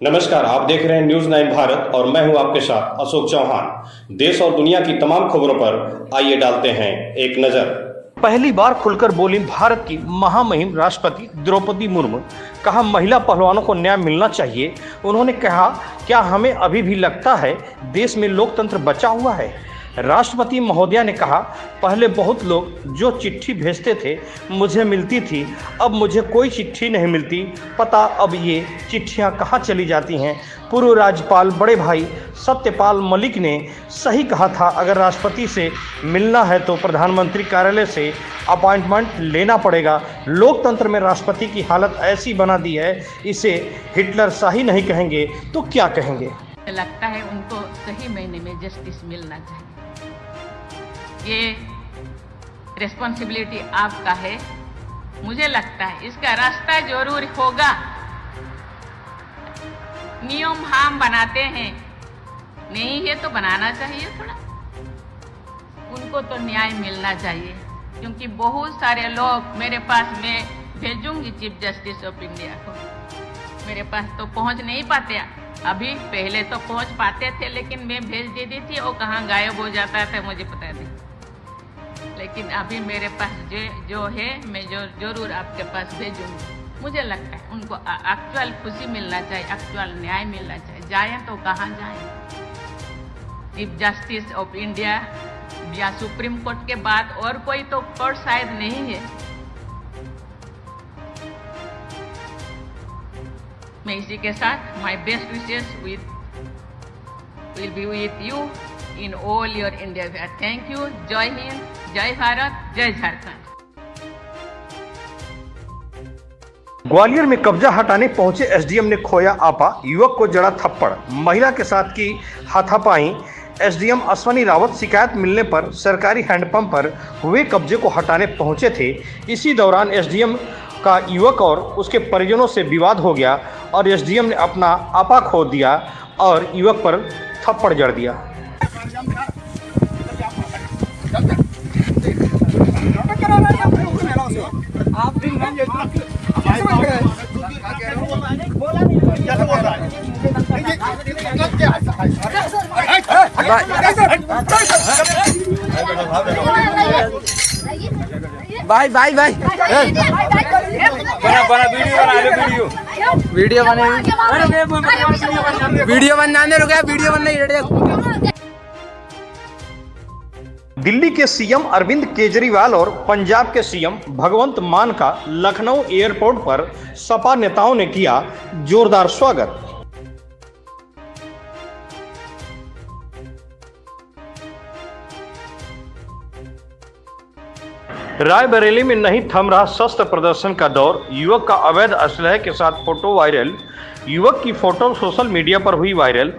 नमस्कार, आप देख रहे हैं न्यूज 9 भारत और मैं हूं आपके साथ अशोक चौहान। देश और दुनिया की तमाम खबरों पर आइए डालते हैं एक नजर। पहली बार खुलकर बोली भारत की महामहिम राष्ट्रपति द्रौपदी मुर्मू। कहा महिला पहलवानों को न्याय मिलना चाहिए। उन्होंने कहा, क्या हमें अभी भी लगता है देश में लोकतंत्र बचा हुआ है? राष्ट्रपति महोदया ने कहा, पहले बहुत लोग जो चिट्ठी भेजते थे मुझे मिलती थी, अब मुझे कोई चिट्ठी नहीं मिलती। पता अब ये चिट्ठियां कहाँ चली जाती हैं। पूर्व राज्यपाल बड़े भाई सत्यपाल मलिक ने सही कहा था, अगर राष्ट्रपति से मिलना है तो प्रधानमंत्री कार्यालय से अपॉइंटमेंट लेना पड़ेगा। लोकतंत्र में राष्ट्रपति की हालत ऐसी बना दी है, इसे हिटलर शाही नहीं कहेंगे तो क्या कहेंगे। लगता है उनको सही महीने में जस्टिस मिलना चाहिए। ये रिस्पॉन्सिबिलिटी आपका है। मुझे लगता है इसका रास्ता जरूर होगा। नियम हम बनाते हैं, नहीं है तो बनाना चाहिए थोड़ा। उनको तो न्याय मिलना चाहिए, क्योंकि बहुत सारे लोग मेरे पास, मैं भेजूंगी चीफ जस्टिस ऑफ इंडिया को, मेरे पास तो पहुंच नहीं पाते। अभी पहले तो पहुंच पाते थे, लेकिन मैं भेज देती थी, वो कहाँ गायब हो जाता था मुझे पता नहीं। लेकिन अभी मेरे पास जो है, मैं जरूर आपके पास भेजूंगी। मुझे लगता है उनको एक्चुअल खुशी मिलना चाहिए, एक्चुअल न्याय मिलना चाहिए। जाए तो कहाँ जाए? चीफ जस्टिस ऑफ इंडिया या सुप्रीम कोर्ट के बाद और कोई तो कोर्ट शायद नहीं है। मैं इसी के साथ my best wishes will be with you in all your India. Thank you. जय हिंद, जय भारत, जय झारखंड। ग्वालियर में कब्जा हटाने पहुंचे एसडीएम ने खोया आपा, युवक को जड़ा थप्पड़। महिला के साथ की हाथापाई। एसडीएम अश्वनी रावत शिकायत मिलने पर सरकारी हैंडपंप पर हुए कब्जे को हटाने पहुंचे थे। इसी दौरान एसडीएम का युवक और उसके परिजनों से विवाद हो गया और एसडीएम ने अपना आपा खो दिया और युवक पर थप्पड़ जड़ दिया। भाई भाई भाई वीडियो बने, वीडियो बन जाने रुके, वीडियो बन नहीं। दिल्ली के सीएम अरविंद केजरीवाल और पंजाब के सीएम भगवंत मान का लखनऊ एयरपोर्ट पर सपा नेताओं ने किया जोरदार स्वागत। रायबरेली में नहीं थम रहा शस्त्र प्रदर्शन का दौर। युवक का अवैध असलहे के साथ फोटो वायरल। युवक की फोटो सोशल मीडिया पर हुई वायरल।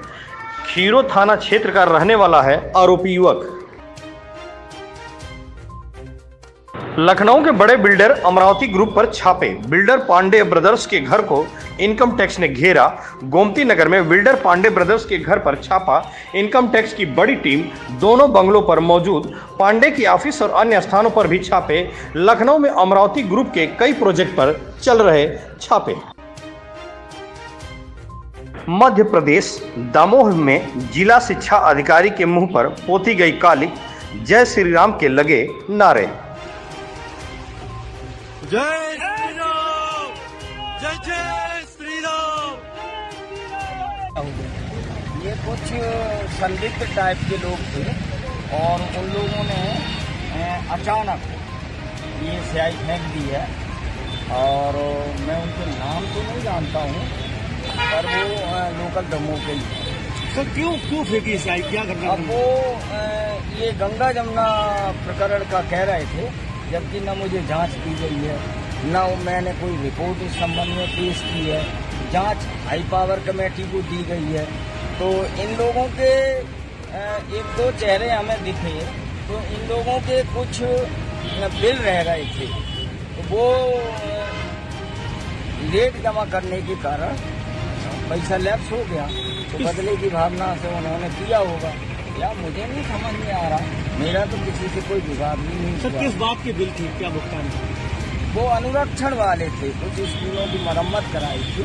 खीरो थाना क्षेत्र का रहने वाला है आरोपी युवक। लखनऊ के बड़े बिल्डर अमरावती ग्रुप पर छापे। बिल्डर पांडे ब्रदर्स के घर को इनकम टैक्स ने घेरा। गोमती नगर में बिल्डर पांडे ब्रदर्स के घर पर छापा। इनकम टैक्स की बड़ी टीम दोनों बंगलों पर मौजूद। पांडे की ऑफिस और अन्य स्थानों पर भी छापे। लखनऊ में अमरावती ग्रुप के कई प्रोजेक्ट पर चल रहे छापे। मध्य प्रदेश दामोह में जिला शिक्षा अधिकारी के मुंह पर पोती गई कालिक। जय श्री राम के लगे नारे। जय श्री राम, जय जय श्री राम। ये कुछ संदिग्ध टाइप के लोग थे और उन लोगों ने अचानक ये स्याही फेंक दी है और मैं उनके नाम तो नहीं जानता हूँ, पर वो लोकल दमोह के लिए। सर क्यों फेंकी स्याही, क्या करना? अब वो ये गंगा जमुना प्रकरण का कह रहे थे, जबकि न मुझे जांच की गई है, न मैंने कोई रिपोर्ट इस संबंध में पेश की है। जांच हाई पावर कमेटी को दी गई है। तो इन लोगों के एक दो चेहरे हमें दिखे, तो इन लोगों के कुछ बिल रह गए थे, तो वो लेट जमा करने के कारण पैसा लैप्स हो गया तो बदले की भावना से उन्होंने किया होगा, या मुझे नहीं समझ में आ रहा। मेरा तो किसी से कोई विवाद नहीं सर हुआ। किस बात की बिल थी, क्या भुगतान था? वो अनुरक्षण वाले थे, कुछ स्कूलों की मरम्मत कराई थी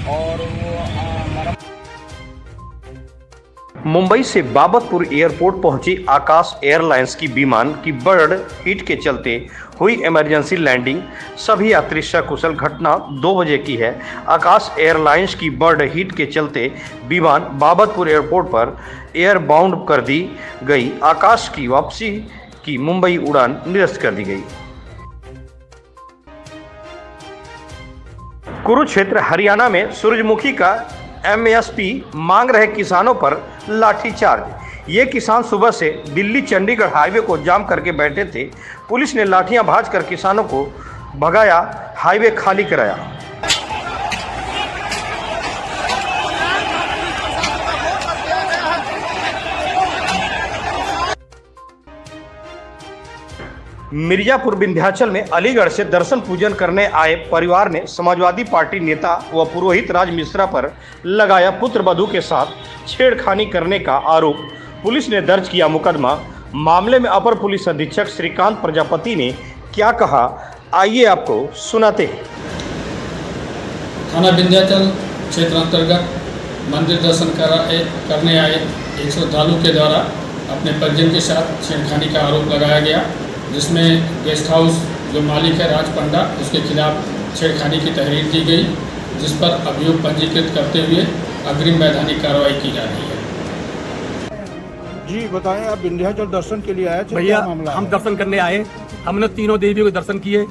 और वो मरम्मत। मुंबई से बाबतपुर एयरपोर्ट पहुंची आकाश एयरलाइंस की विमान की बर्ड हीट के चलते हुई इमरजेंसी लैंडिंग। सभी यात्री सकुशल। घटना 2 बजे की है। आकाश एयरलाइंस की बर्ड हीट के चलते विमान बाबतपुर एयरपोर्ट पर एयर बाउंड कर दी गई। आकाश की वापसी की मुंबई उड़ान निरस्त कर दी गई। कुरुक्षेत्र हरियाणा में सूरजमुखी का एमएसपी मांग रहे किसानों पर लाठीचार्ज। ये किसान सुबह से दिल्ली चंडीगढ़ हाईवे को जाम करके बैठे थे। पुलिस ने लाठियां भांजकर किसानों को भगाया, हाईवे खाली कराया। मिर्जापुर विंध्याचल में अलीगढ़ से दर्शन पूजन करने आए परिवार ने समाजवादी पार्टी नेता व पुरोहित राज मिश्रा पर लगाया पुत्र वधू के साथ छेड़खानी करने का आरोप। पुलिस ने दर्ज किया मुकदमा। मामले में अपर पुलिस अधीक्षक श्रीकांत प्रजापति ने क्या कहा, आइए आपको सुनाते हैं। थाना विंध्याचल क्षेत्र अंतर्गत मंदिर दर्शन करने आए एक श्रद्धालु के द्वारा अपने परिजन के साथ छेड़खानी का आरोप लगाया गया, जिसमें गेस्ट हाउस जो मालिक है राज पंडा, उसके खिलाफ छेड़खानी की तहरीर दी गई, जिस पर अभियोग पंजीकृत करते हुए अग्रिम वैधानिक कार्रवाई की जा रही है। जी बताएं, आप विंध्याचल दर्शन के लिए आए थे? भैया क्या मामला हम है? दर्शन करने आए, हमने तीनों देवियों के दर्शन किए,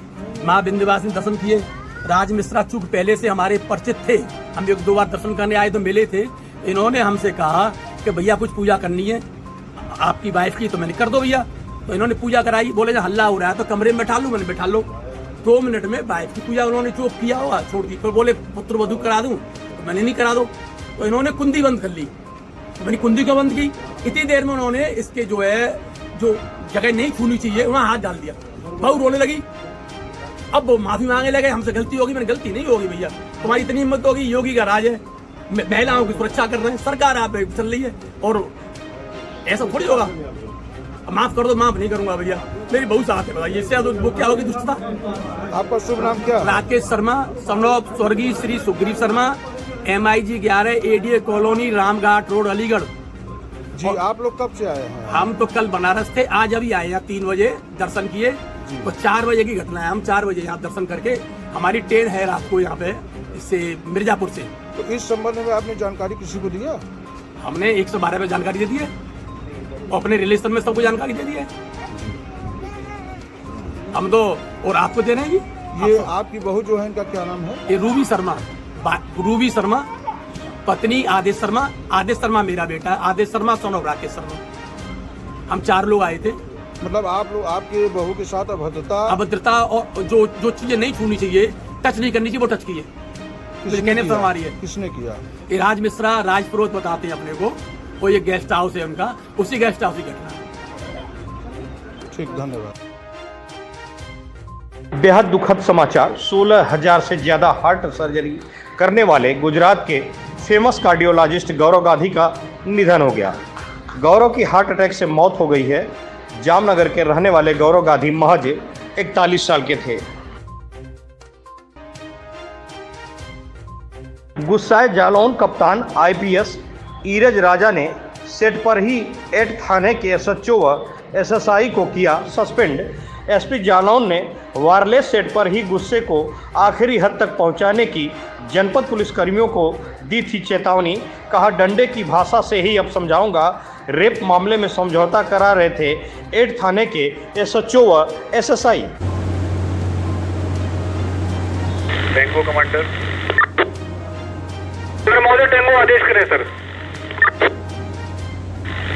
माँ विंध्यवासिनी दर्शन किए। राज मिश्रा चूंकि पहले से हमारे परिचित थे, हम 1-2 बार दर्शन करने आए तो मिले थे। इन्होंने हमसे कहा कि भैया कुछ पूजा करनी है आपकी वाइफ की, तो मैंने कर दो भैया। तो इन्होंने पूजा कराई, बोले जब हल्ला हो रहा है तो कमरे में बैठा लूँ, मैंने बैठा लो। 2 मिनट में वाइफ की पूजा उन्होंने चुप किया हुआ छोड़ दी। तो बोले पुत्र वधू करा दूं, तो मैंने नहीं करा दो। तो इन्होंने कुंडी बंद कर ली। तो मैंने कुंडी क्यों बंद की? इतनी देर में उन्होंने इसके जो जगह नहीं छूनी चाहिए वहाँ हाथ डाल दिया। बहू रोने लगी। अब वो माफी मांगने लगे, हमसे गलती होगी। मैंने गलती नहीं होगी भैया, तुम्हारी इतनी हिम्मत होगी, योगी का राज है, महिलाओं की सुरक्षा कर रहे हैं, सरकार आप चल रही है और ऐसा थोड़ी होगा। माफ कर दो, माफ नहीं करूंगा भैया, मेरी बहुत साथ है। बताइए इससे वो क्या होगी दुष्टता? आपका शुभ नाम क्या? राकेश शर्मा, सनॉफ स्वर्गीय Shri Sugriv Sharma, MIG 11 ADA colony Ramghat road Aligarh. जी आप लोग कब से आए हैं? हम तो कल बनारस थे, आज अभी आए हैं 3 बजे दर्शन किए। तो 4 बजे की घटना है। हम 4 बजे यहाँ दर्शन करके, हमारी ट्रेन है रात को यहाँ पे इससे मिर्जापुर से। तो इस संबंध में आपने जानकारी किसी को दिया? हमने 112 में जानकारी दे दी है, अपने रिलेशन में सबको जानकारी दे दी है हम तो, और आपको दे रहे हैं जी। ये आपकी बहू जो है, इनका क्या नाम है? ये रूबी शर्मा, पत्नी आदेश शर्मा। आदेश शर्मा मेरा बेटा, आदेश शर्मा सन ऑफ राकेश शर्मा। हम 4 लोग आए थे। मतलब आप लोग, आपके बहू के साथ अभद्रता और जो चीजें नहीं छूनी चाहिए, टच नहीं करनी चाहिए, वो टच की है। कहने पर हमारी है। किसने किया? ये राज मिश्रा, राजपुरोहित बताते हैं अपने को, वो ये गेस्ट हाउस है उनका, उसी गेस्ट हाउस की घटना है। ठीक, धन्यवाद। बेहद दुखद समाचार। 16,000 से ज्यादा हार्ट सर्जरी करने वाले गुजरात के फेमस कार्डियोलॉजिस्ट गौरव गांधी का निधन हो गया। गौरव की हार्ट अटैक से मौत हो गई है। जामनगर के रहने वाले गौरव गांधी महज 41 साल के थे। गुस्साए जालौन कप्तान IPS ईरज राजा ने सेट पर ही 8 थाने के SHO व SSI को किया सस्पेंड। SP जालौन ने वायरलेस सेट पर ही गुस्से को आखिरी हद तक पहुंचाने की जनपद पुलिस कर्मियों को दी थी चेतावनी। कहा, डंडे की भाषा से ही अब समझाऊंगा। रेप मामले में समझौता करा रहे थे 8 थाने के SHO व SSI। टेंगो कमांडर सर, महोदय टेंगो आदेश करें सर।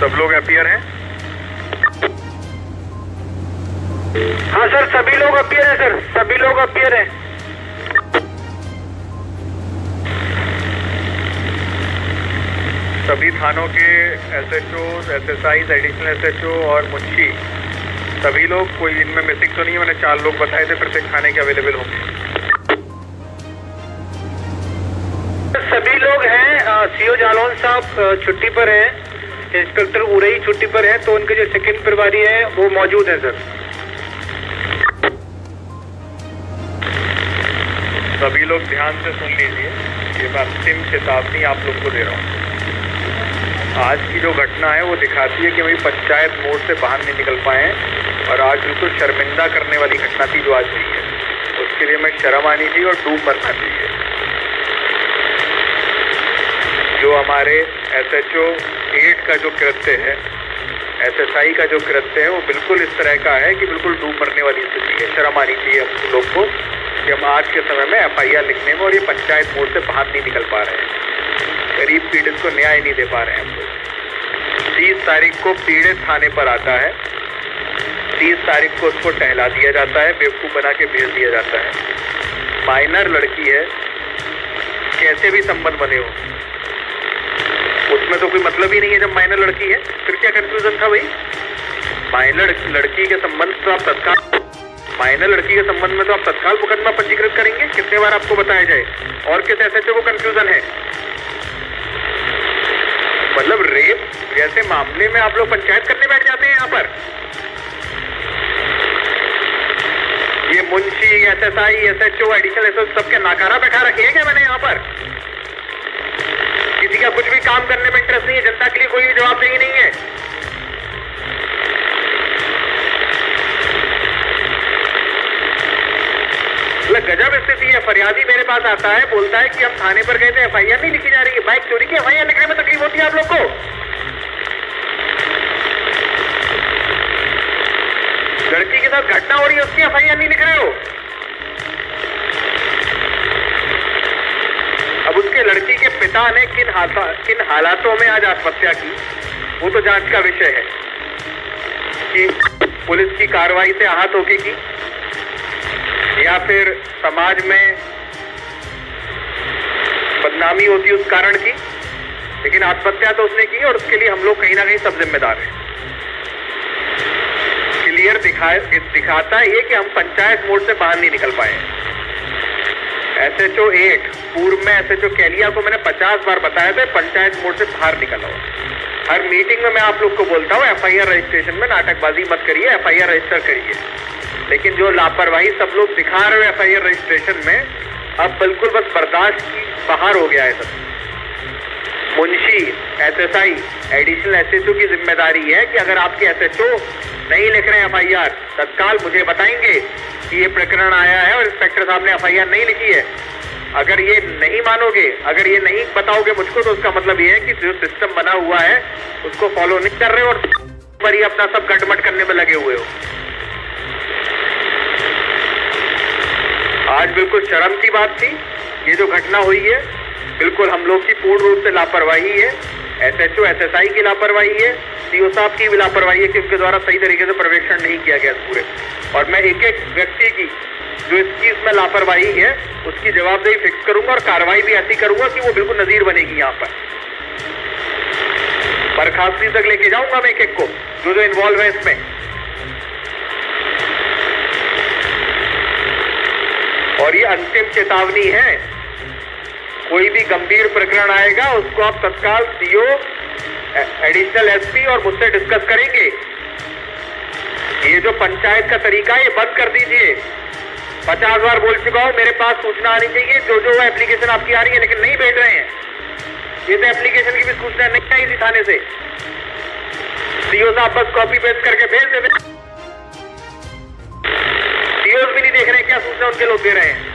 सब लोग अपीयर हैं? हाँ सर, सभी लोग अपीयर हैं सर, सभी लोग अपीयर हैं। सभी थानों के SHO, SSI, एडिशनल SHO और मुंशी, सभी लोग, कोई इनमें मिसिंग तो नहीं है। मैंने 4 लोग बताए थे, प्रत्येक थाने के अवेलेबल होंगे। सभी लोग हैं। सीओ जालौन साहब छुट्टी पर हैं, इंस्पेक्टर उरई छुट्टी पर हैं, तो उनके जो सेकंड प्रभारी हैं वो मौजूद हैं सर। सभी लोग ध्यान से सुन लीजिए, ये मैं अंतिम चेतावनी आप लोग को दे रहा हूँ। आज की जो घटना है वो दिखाती है कि वही पंचायत मोड़ से बाहर नहीं निकल पाए हैं और आज बिल्कुल शर्मिंदा करने वाली घटना थी जो आज हुई है। उसके लिए मैं शर्म आनी चाहिए और डूब मरना चाहिए। जो हमारे SHO 8 का जो कृत्य है, SSI का जो कृत्य है, वो बिल्कुल इस तरह का है कि बिल्कुल डूब मरने वाली स्थिति है। शर्म आनी चाहिए हम लोग को कि हम आज के समय में FIR लिखने में और ये पंचायत मोड़ से बाहर नहीं निकल पा रहे हैं। गरीब पीड़ित को न्याय नहीं दे पा रहे हैं हम लोग। 30 तारीख को पीड़ित थाने पर आता है, 30 तारीख को उसको टहला दिया जाता है, बेवकूफ़ बना के भेज दिया जाता है। माइनर लड़की है, कैसे भी संबंध बने हो उसमें तो कोई मतलब ही नहीं है। जब माइनर लड़की है फिर क्या कंफ्यूजन था भाई? माइनर लड़की के संबंध तो आप तत्काल माइनर लड़की के संबंध में तो आप तत्काल मुकदमा पंजीकृत करेंगे। कितने बार आपको बताया जाए? और किस SHO को कंफ्यूजन है? मतलब रेप जैसे मामले में आप लोग पंचायत करने बैठ जाते हैं यहाँ पर। ये Munshi, SSI, SHO, additional SHO सबके नाकारा बैठा रखे हैं क्या मैंने यहाँ पर? किसी का कुछ भी काम करने में इंटरेस्ट नहीं है, जनता के लिए कोई जवाबदेही नहीं है। मतलब गजब स्थिति है। फरियादी मेरे पास आता है, बोलता है कि हम थाने पर गए थे, FIR नहीं लिखी जा रही है। बाइक चोरी की FIR लिखने में तकलीफ होती है आप लोग को? लड़की के साथ घटना हो रही है, उसकी FIR नहीं लिख रहे हो? अब उसके लड़की के पिता ने किन हालातों में आज आत्महत्या की, वो तो जांच का विषय है कि पुलिस की कार्रवाई से आहत होके की या फिर समाज में बदनामी होती उस कारण की। लेकिन आत्महत्या तो उसने की और उसके लिए हम लोग कहीं ना कहीं सब जिम्मेदार हैं। क्लियर दिखाता है ये कि हम पंचायत मोड़ से बाहर नहीं निकल पाए। SHO 8 पूर्व में SHO कैलिया को मैंने 50 बार बताया था पंचायत मोड़ से बाहर निकल आओ। हर मीटिंग में मैं आप लोग को बोलता हूँ FIR रजिस्ट्रेशन में नाटकबाजी मत करिए, FIR रजिस्टर करिए। लेकिन जो लापरवाही सब लोग दिखा रहे हो FIR रजिस्ट्रेशन में, अब बिल्कुल बस बर्दाश्त की बाहर हो गया है सब। मुंशी, SSI, एडिशनल SHO की जिम्मेदारी है कि अगर आपके SHO नहीं लिख रहे हैं FIR, तत्काल मुझे बताएंगे कि ये प्रकरण आया है और इंस्पेक्टर साहब ने FIR नहीं लिखी है। अगर ये नहीं मानोगे, अगर ये नहीं बताओगे मुझको, तो उसका मतलब ये है कि जो सिस्टम बना हुआ है उसको फॉलो नहीं कर रहे हो और पर ही अपना सब गटमट करने में लगे हुए हो। आज बिल्कुल शर्म की बात थी। ये जो घटना हुई है बिल्कुल हम लोग की पूर्ण रूप से लापरवाही है। SHO SSI की लापरवाही है, CO साहब की भी लापरवाही है कि उनके द्वारा सही तरीके से पर्यवेक्षण नहीं किया गया पूरे। और मैं एक एक व्यक्ति की जो इसमें लापरवाही है उसकी जवाबदेही फिक्स करूंगा और कार्रवाई भी ऐसी करूंगा कि वो बिल्कुल नजीर बनेगी। यहाँ पर बर्खास्ती तक लेके जाऊंगा मैं एक को जो इन्वॉल्व है इसमें। और ये अंतिम चेतावनी है, कोई भी गंभीर प्रकरण आएगा उसको आप तत्काल CO, एडिशनल SP और मुझसे डिस्कस करेंगे। ये जो पंचायत का तरीका है ये बंद कर दीजिए। 50 बार बोल चुका हूं, मेरे पास सूचना आनी चाहिए जो एप्लीकेशन आपकी आ रही है, लेकिन नहीं भेज रहे हैं। ये तो एप्लीकेशन की भी सूचना नहीं आई थी थाने से। CO साहब बस कॉपी पेस्ट करके भेज देते। COs भी नहीं देख रहे क्या सूचना उनके लोग दे रहे हैं।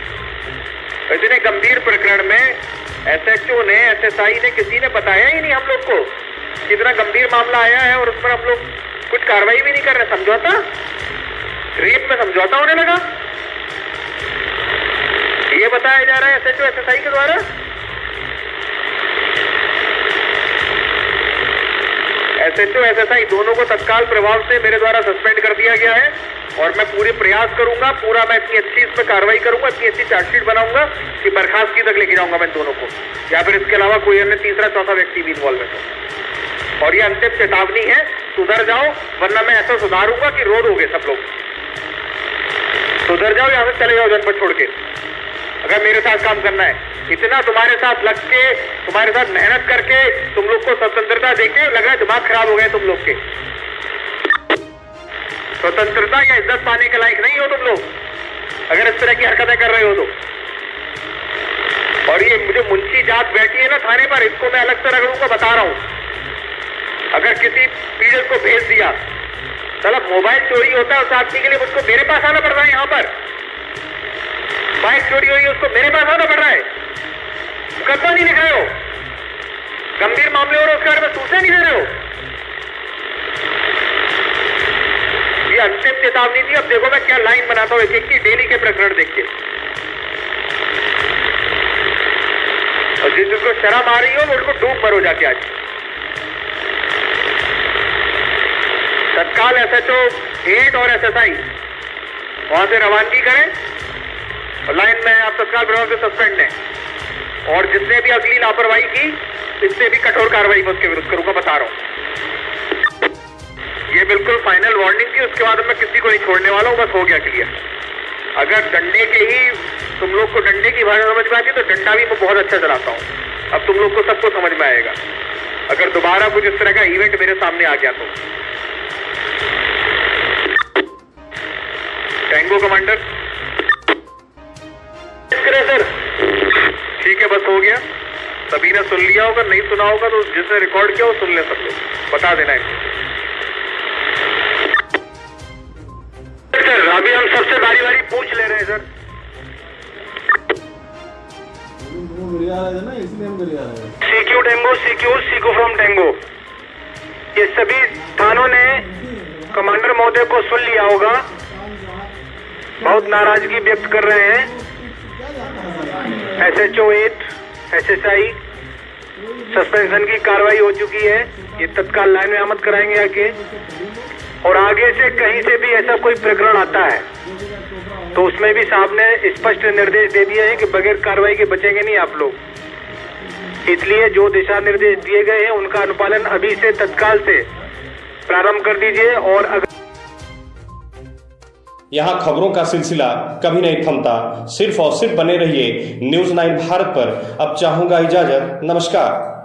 इतने गंभीर प्रकरण में SHO ने, SSI ने, किसी ने बताया ही नहीं हम लोग को कितना गंभीर मामला आया है और उस पर हम लोग कुछ कार्रवाई भी नहीं कर रहे। समझौता, रेप में समझौता होने लगा, ये बताया जा रहा है SHO SSI के द्वारा। SHO SSI दोनों को तत्काल प्रभाव से मेरे द्वारा सस्पेंड कर दिया गया है और मैं पूरे प्रयास करूंगा, पूरा मैं इतनी अच्छी इसमें कार्रवाई करूंगा, इतनी अच्छी चार्जशीट बनाऊंगा कि बर्खास्तगी तक लेके जाऊंगा मैं दोनों को, या फिर इसके अलावा कोई अन्य तीसरा चौथा व्यक्ति भी इन्वॉल्व है। और ये अंतिम चेतावनी है, सुधर जाओ वरना मैं ऐसा सुधारूंगा कि रो दोगे सब लोग। सुधर जाओ, यहाँ से चले जाओ जनपद छोड़ के, अगर मेरे साथ काम करना है। इतना तुम्हारे साथ लग के, तुम्हारे साथ मेहनत करके, तुम लोग को स्वतंत्रता देके लग रहा है दिमाग खराब हो गए तुम लोग के। स्वतंत्रता या इज्जत पाने के लायक नहीं हो तुम लोग अगर इस तरह की हरकतें कर रहे हो तो। और ये मुझे मुंशी जात बैठी है ना थाने पर, इसको मैं अलग से रगड़ूंगा, बता रहा हूं। अगर किसी पीड़ित को भेज दिया, चलो मोबाइल चोरी होता है उस आदमी के लिए मुझको मेरे पास आना पड़ रहा है, यहाँ पर बाइक चोरी हुई है उसको मेरे पास आना पड़ रहा है, मुकदमा नहीं लिख रहे हो, गंभीर मामले हो रहे उसके बारे में सूचना नहीं दे रहे हो। ये अंतिम चेतावनी थी। अब देखो मैं क्या लाइन बनाता हूँ एक एक की, डेली के प्रकरण देख के। और जिसको शर्म आ रही हो उनको डूब मरो जाके आज। तत्काल SHO 8 और SSI वहां से रवानगी करें और लाइन में आप तत्काल प्रभाव से सस्पेंड हैं। और जिसने भी अगली लापरवाही की इससे भी कठोर कार्रवाई मैं उसके विरुद्ध करूंगा, बता रहा हूं। ये बिल्कुल फाइनल वार्निंग थी, उसके बाद मैं किसी को नहीं छोड़ने वाला हूं, बस हो गया क्लियर। अगर डंडे के ही तुम लोग को डंडे की भाषा समझ में आती तो डंडा भी मैं बहुत अच्छा चलाता हूं। अब तुम लोग को सबको समझ में आएगा अगर दोबारा कुछ इस तरह का इवेंट मेरे सामने आ गया तो। टैंगो कमांडर सर, ठीक है बस हो गया। सभी ने सुन लिया होगा, नहीं सुना होगा तो जिसने रिकॉर्ड किया वो सुन ले सब लोग, बता देना है। सर अभी हम सबसे बारी बारी पूछ ले रहे हैं sir. CQ Tengo, CQ from Tengo, ये सभी थानों ने कमांडर महोदय को सुन लिया होगा, बहुत नाराजगी व्यक्त कर रहे हैं। SHO 8 SSI सस्पेंशन की कार्रवाई हो चुकी है, ये तत्काल लाइन में आमद कराएंगे आके। और आगे से कहीं से भी ऐसा कोई प्रकरण आता है तो उसमें भी साहब ने स्पष्ट निर्देश दे दिए हैं कि बगैर कार्रवाई के बचेंगे नहीं आप लोग। इसलिए जो दिशा निर्देश दिए गए हैं उनका अनुपालन अभी से तत्काल से प्रारंभ कर दीजिए। और अगर यहाँ खबरों का सिलसिला कभी नहीं थमता, सिर्फ और सिर्फ बने रहिए न्यूज़ 9 भारत पर। अब चाहूंगा इजाजत, नमस्कार।